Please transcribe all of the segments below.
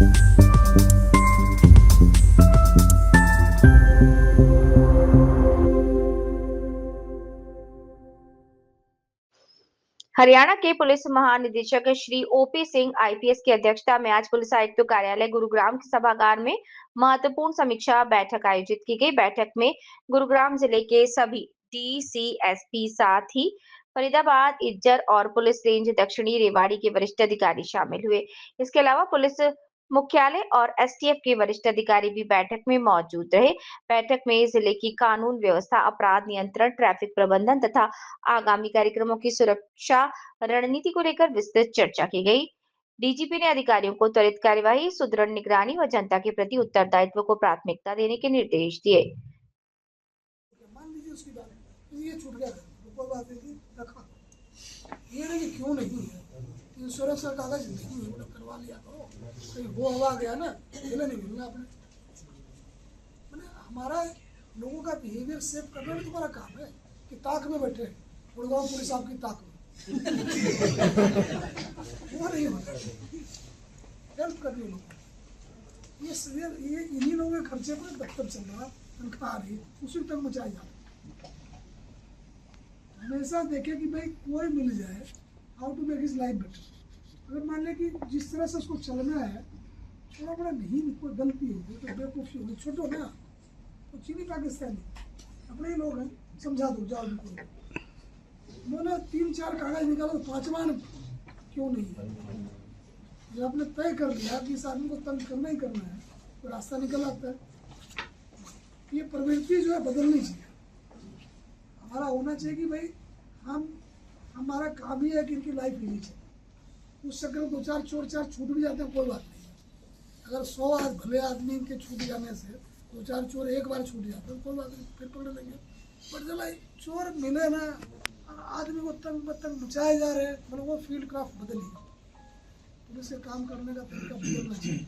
हरियाणा के पुलिस महानिदेशक Shri OP Singh IPS की अध्यक्षता में आज पुलिस आयुक्त कार्यालय गुरुग्राम के सभागार में महत्वपूर्ण समीक्षा बैठक आयोजित की गई। बैठक में गुरुग्राम जिले के सभी डीसीएसपी साथ ही फरीदाबाद, इज्जर और पुलिस रेंज दक्षिणी रेवाड़ी के वरिष्ठ अधिकारी शामिल हुए। इसके अलावा पुलिस मुख्यालय और एसटीएफ के वरिष्ठ अधिकारी भी बैठक में मौजूद रहे। बैठक में जिले की कानून व्यवस्था, अपराध नियंत्रण, ट्रैफिक प्रबंधन तथा आगामी कार्यक्रमों की सुरक्षा रणनीति को लेकर विस्तृत चर्चा की गई। डीजीपी ने अधिकारियों को त्वरित कार्यवाही, सुदृढ़ निगरानी व जनता के प्रति उत्तरदायित्व को प्राथमिकता देने के निर्देश दिए। मान लीजिए उसकी बात ये छूट गया, कोई बात नहीं, रखा ये नहीं क्यों नहीं है, इंश्योरेंस का कागज नहीं है, करवा लिया करो, कहीं वो हवा गया ना, मिले नहीं मिलना आपने। मैंने हमारा लोगों का बिहेवियर सेव करना भी तुम्हारा काम है कि ताक में बैठे गुड़गांव पुलिस आपकी ताक में वो नहीं होता, हेल्प करनी लोगों। ये इन्हीं लोगों के खर्चे पर दफ्तर चल रहा, तनख्वाह आ रही, उसी तक मचाई जा रही। हमेशा देखें कि भाई कोई मिल जाए, how to make his life better. अगर मान लें कि जिस तरह से उसको चलना है, थोड़ा बड़ा नहीं कोई गलती होगी तो बेवकूफ़ी होगी, छोटो ना, तो चीनी पाकिस्तानी अपने ही लोग हैं, समझा दो जाओ बिल्कुल। उन्होंने 3-4 कागज निकाला, तो 5वां क्यों नहीं है? जब आपने तय कर लिया कि इस आदमी को तंग करना ही करना है, तो रास्ता निकल आता है। ये प्रवृत्ति जो है बदलनी चाहिए। हमारा होना चाहिए कि भाई हमारा काम ही है कि इनकी लाइफ लेनी चाहिए। उस चक्कर में 2-4 चोर 4 छूट भी जाते हैं, कोई बात नहीं है। अगर 100 भले आदमी इनके छूट जाने से 2-4 चोर एक बार छूट जाते हैं, कोई बात नहीं, फिर पकड़ लेंगे। पर जब चोर मिले ना, आदमी को तंग मचाए जा रहे हैं, मतलब वो फील्ड क्राफ्ट बदली। पुलिस से काम करने का तरीका बदलना चाहिए।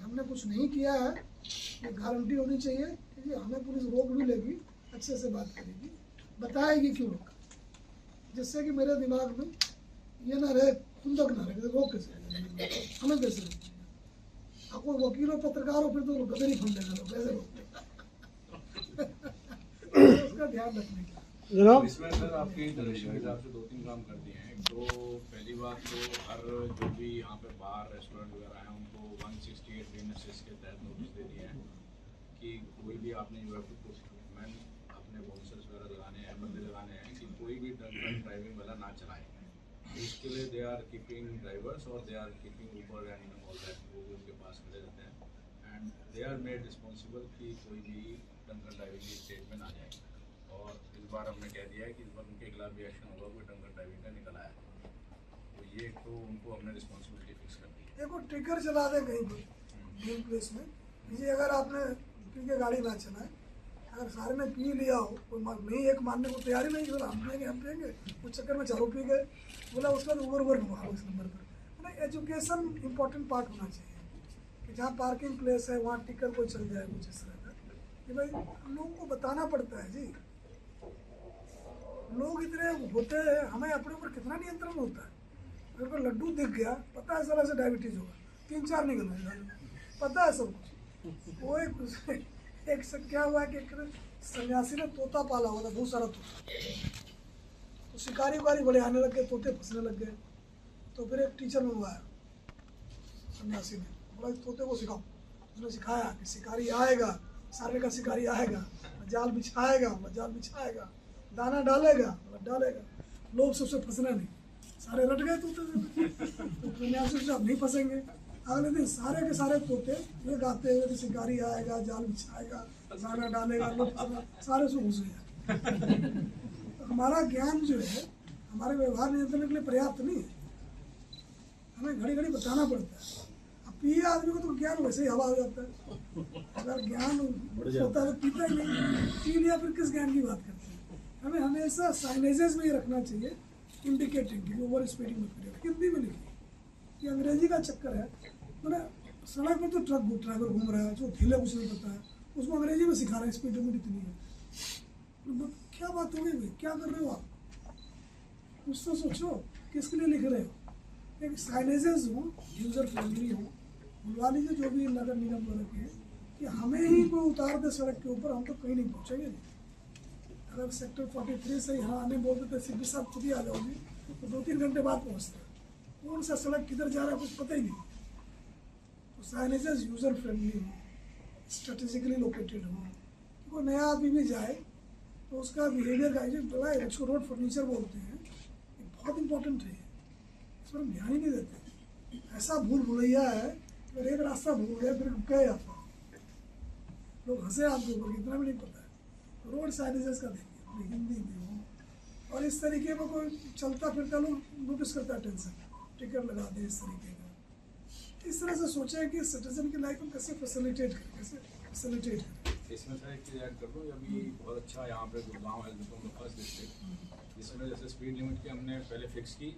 हमने कुछ नहीं किया है, ये गारंटी होनी चाहिए कि हमें पुलिस रोक भी लेगी, अच्छे से बात करेगी, बताएगी क्यों रोका, जिससे कि मेरे दिमाग में ये ना रहे, खुंदक ना रहे, रोक कैसे हमें कैसे रोक। आपको वकील हो, पत्रकार हो, फिर तो गदर ही फंड देगा, कैसे रोक उसका ध्यान रखने का। इसमें सर आपके हिसाब से 2-3 काम कर दिए हैं। तो पहली बात तो हर जो भी यहाँ पे बार रेस्टोरेंट वगैरह हैं उनको 168 BNSS के तहत नोटिस दे दिए हैं कि कोई भी आपने जो है मैन अपने बाउंसर्स वगैरह लगाने हैं, बंदे लगाने हैं कि कोई भी ड्राइविंग वाला ना चलाए। इसके लिए दे आर कीपिंग ड्राइवर्स और they are keeping Uber and all that, वो भी उनके पास खड़े रहते हैं and they are made responsible कि कोई भी ड्रंकन ड्राइविंग की स्टेट में ना जाए। और इस बार हमने कह दिया है कि इस बार उनके खिलाफ भी एक्शन होगा, कोई ड्रंकन ड्राइविंग का निकल आया तो ये तो उनको हमने रिस्पॉन्सिबिलिटी फिक्स कर दी। देखो ट्रिगर चला दे कहीं पर ड्रीम प्लेस में, ये अगर आपने पी के गाड़ी ना चलाए, अगर सारे ने पी लिया हो, कोई नहीं एक मानने को तैयारी नहीं, बोला हम पिएंगे, उस चक्कर में चारों पी गए, बोला उसका तो उबर घुमा इस नंबर पर। मतलब एजुकेशन इंपॉर्टेंट पार्ट होना चाहिए कि जहाँ पार्किंग प्लेस है वहाँ टिकर कोई चल जाए कुछ इस तरह का, कि भाई लोगों को बताना पड़ता है जी। लोग इतने होते हैं, हमें अपने ऊपर कितना नियंत्रण होता है। मेरे को लड्डू दिख गया, पता है साला से डायबिटीज होगा, 3-4 निकल गए, पता है सब कुछ। वो एक से क्या हुआ कि एक सन्यासी ने तोता पाला हुआ था, बहुत सारा तोता, तो शिकारी उकारी बड़े आने लग गए, तोते फंसने लग गए। तो फिर एक टीचर मंगवाया सन्यासी ने, बोला तोते को सिखाओ। उसने सिखाया कि शिकारी आएगा, सारे का शिकारी आएगा, जाल बिछाएगा, दाना डालेगा, लोग सबसे फंसना नहीं, सारे रट गए तोते। तो सन्यासी से अब नहीं फंसेंगे। अगले दिन सारे के सारे तोते ये गाते हुए कि शिकारी आएगा, जाल बिछाएगा, दाना डालेगा, लोग सारे से घुस गया। तो हमारा ज्ञान जो है हमारे व्यवहार नियंत्रण के लिए पर्याप्त नहीं है, हमें घड़ी घड़ी बताना पड़ता है। अब पिए आदमी को तो ज्ञान वैसे ही हवा हो जाता है, अगर ज्ञान होता है तो पीता ही नहीं, पी लिया फिर किस ज्ञान की बात करते हैं। हमें हमेशा साइनेजेस में ये रखना चाहिए, इंडिकेटिंग की ओवर स्पीडिंग मत करिए, हिंदी में लिखिए। ये अंग्रेजी का चक्कर है, मतलब सड़क पर तो ड्राइवर घूम रहा है जो ढीले कुछ नहीं पता है, उसको अंग्रेजी में सिखा रहे हैं स्पीड लिमिट इतनी है। तो क्या बात हो गई भाई, क्या कर रहे हो आप? कुछ तो सोचो, किसके लिए लिख रहे हो? एक साइनेजेस हो, यूजर फ्रेंडली हो, बुलवा लीजिए जो भी नगर निगम वाले के, कि हमें ही कोई उतार दे सड़क के ऊपर, हम तो कहीं नहीं पहुँचेंगे। अगर सेक्टर 43 से यहाँ आने बोलते थे सीपी साहब खुद ही आ जाओगे, तो 2-3 घंटे बाद पहुँचते हैं। कौन सा सड़क किधर जा रहा है कुछ पता ही नहीं। तो साइनेजेस यूज़र फ्रेंडली हो, स्ट्रेटेजिकली लोकेटेड हो, कोई नया आदमी भी जाए तो उसका बिहेवियर गाइडेड बनाए, उसको रोड फर्नीचर बोलते हैं, ये बहुत इंपॉर्टेंट है। इस पर हम ध्यान ही नहीं देते। ऐसा भूल भुलैया है, अगर एक रास्ता भूल गया फिर गए आप, लोग हंसे आपके ऊपर, इतना भी नहीं पता है। रोड साइनेजेस का देखिए, अपनी हिंदी में हो, और इस तरीके में कोई चलता फिरता लोग नोटिस करता है, टेंशन टिकट लगा दे इस तरीके का। इस तरह से सोचें कि सिटीजन की लाइफ में कैसे फैसिलिटेट करें। इसमें सर एक चीज़ ऐड कर दूँ, अभी बहुत अच्छा यहाँ पे गुड़गांव है जो फर्स्ट डिस्ट्रिक्ट, जिसमें जैसे स्पीड लिमिट की हमने पहले फिक्स की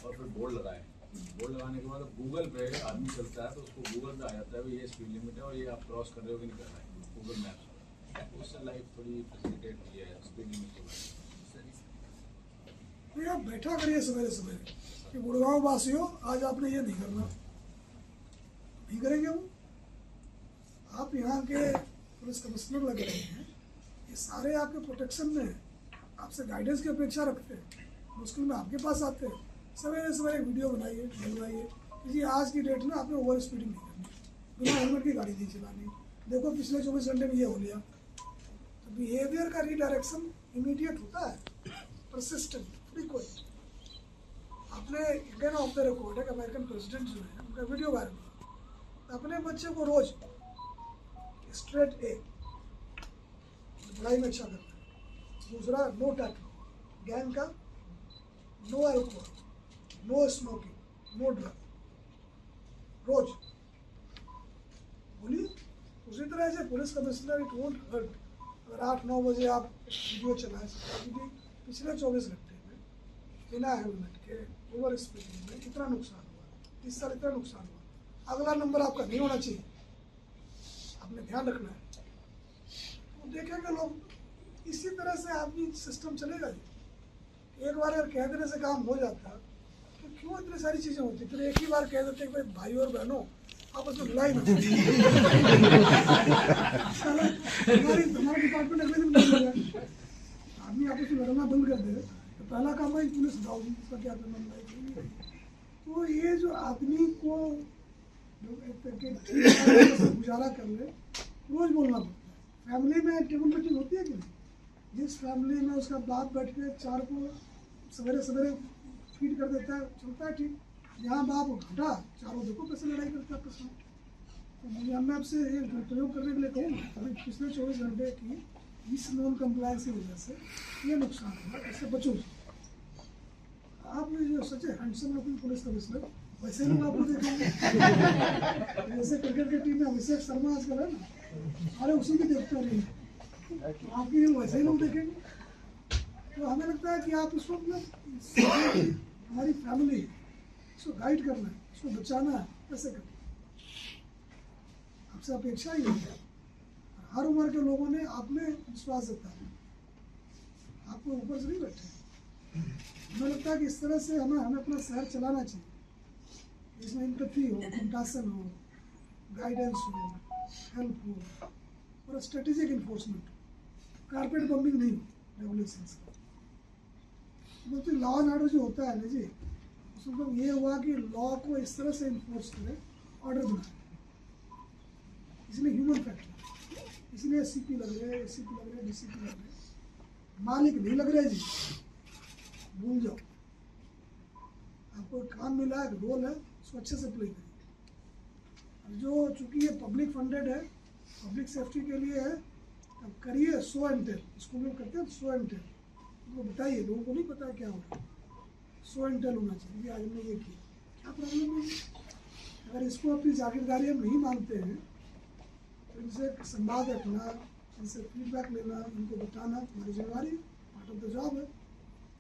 और फिर बोर्ड लगाए। बोर्ड लगाने के बाद गूगल पे आदमी चलता है तो उसको गूगल पे आ जाता है भाई ये स्पीड लिमिट है और ये आप क्रॉस कर रहे हो कि नहीं कर रहे हैं, गूगल मैप्स। उससे लाइफ थोड़ी फैसिलिटेट हुई है स्पीड लिमिट के बाद। नहीं, आप बैठा करिए सवेरे सवेरे कि गुड़गांव वासियों आज आपने ये नहीं करना, नहीं करेंगे वो। आप यहाँ के पुलिस कमिश्नर लग रहे हैं, ये सारे आपके प्रोटेक्शन में है, आपसे गाइडेंस की अपेक्षा रखते हैं, मुश्किल में आपके पास आते हैं। सवेरे सवेरे वीडियो बनाइए, बनवाइए कि आज की डेट में आपने ओवर स्पीडिंग नहीं करनी, बिना हेलमेट की गाड़ी नहीं चलानी। देखो पिछले 24 घंटे में ये हो लिया। तो बिहेवियर का रीडायरेक्शन इमीडिएट होता है, परसिस्टेंट, फ्रीक्वेंट। आपने अगेन ऑफ द रिकॉर्ड है, अमेरिकन प्रेसिडेंट जो है उनका वीडियो वायरल हुआ, अपने बच्चे को रोज स्ट्रेट ए, पढ़ाई में अच्छा करता है। दूसरा नो टैटू, गैंग का no alcohol, no smoking, no drug, रोज बोलिए। उसी तरह से police commissioner it won't hurt अगर 8-9 बजे आप वीडियो चलाएं। क्योंकि पिछले 24 घंटे में बिना हेलमेट के ओवर स्पीडिंग में इतना नुकसान हुआ, इस साल इतना नुकसान हुआ, अगला नंबर आपका नहीं होना चाहिए, आपने ध्यान रखना है। तो देखेंगे लोग, इसी तरह से आदमी सिस्टम चलेगा जी। एक बार अगर कह देने से काम हो जाता तो क्यों इतनी सारी चीज़ें होती। फिर एक ही बार कह देते भाई भाई और बहनों आपस में लड़ाई मत हमारा डिपार्टमेंट अगले दिन बंद हो जाए, आदमी आपस में लड़ना बंद कर दे तो पहला काम है पुलिस दाऊगी, इसका क्या करना लड़ाई। तो ये जो आदमी को गुजारा कर ले, रोज बोलना पड़ता है। फैमिली में टेबल मीटिंग होती है कि नहीं, जिस फैमिली में उसका बाप बैठ के 4 को सवेरे सवेरे फीड कर देता है, चलता है ठीक। यहाँ बाप घटा, चारों देखो कैसे लड़ाई करता है आपस में। तो मैं आपसे ये प्रयोग करने के लिए कहूँगा, अभी पिछले 24 घंटे की इस नॉन कंप्लायंस की वजह से ये नुकसान हुआ, इससे बचो। आप ये जो सच है हैंडसम लुकिंग पुलिस कमिश्नर, वैसे लोग आपको देखेंगे। जैसे क्रिकेट की टीम में अभिषेक शर्मा आजकल है ना, अरे उसी की देखते रहिए, आपकी रील वैसे ही लोग देखेंगे। तो हमें लगता है कि आप इसको हमारी फैमिली इसको गाइड करना है, इसको बचाना है, कैसे करना आपसे अपेक्षा ही है। हर उम्र के लोगों ने आप में विश्वास जताया, आपको ऊपर से नहीं बैठे। हमें लगता है कि इस तरह से हमें अपना शहर चलाना चाहिए, जिसमें एम्पैथी हो, कंपैशन हो, गाइडेंस हो, हेल्प हो और स्ट्रेटेजिक इन्फोर्समेंट, कारपेट बम्बिंग नहीं हो रेगुलेशंस का। तो लॉ एंड ऑर्डर जो होता है ना जी, उसमें मतलब ये हुआ कि लॉ को इस तरह से इन्फोर्स करें, ऑर्डर बनाए, इसलिए ह्यूमन फैक्टर, इसलिए एससीपी लग रहे हैं, एससीपी लग रहे हैं, डीसीपी लग रहे हैं, मालिक नहीं लग रहे जी, भूल जाओ। आपको काम मिला है, रोल है, उसको अच्छे से प्ले करिए। जो चूंकि ये पब्लिक फंडेड है, पब्लिक सेफ्टी के लिए है, अब करिए शो एंड टेल। स्कूल में करते हैं शो एंड टेल, उनको बताइए, लोगों को नहीं पता है क्या हो रहा है। शो एंड टेल होना चाहिए कि आज हमने ये किया, क्या प्रॉब्लम है। अगर इसको अपनी जागीरदारी हम नहीं मानते हैं तो इनसे संवाद रखना, इनसे फीडबैक लेना, इनको बताना हमारी जिम्मेदारी, पार्ट ऑफ द जॉब है।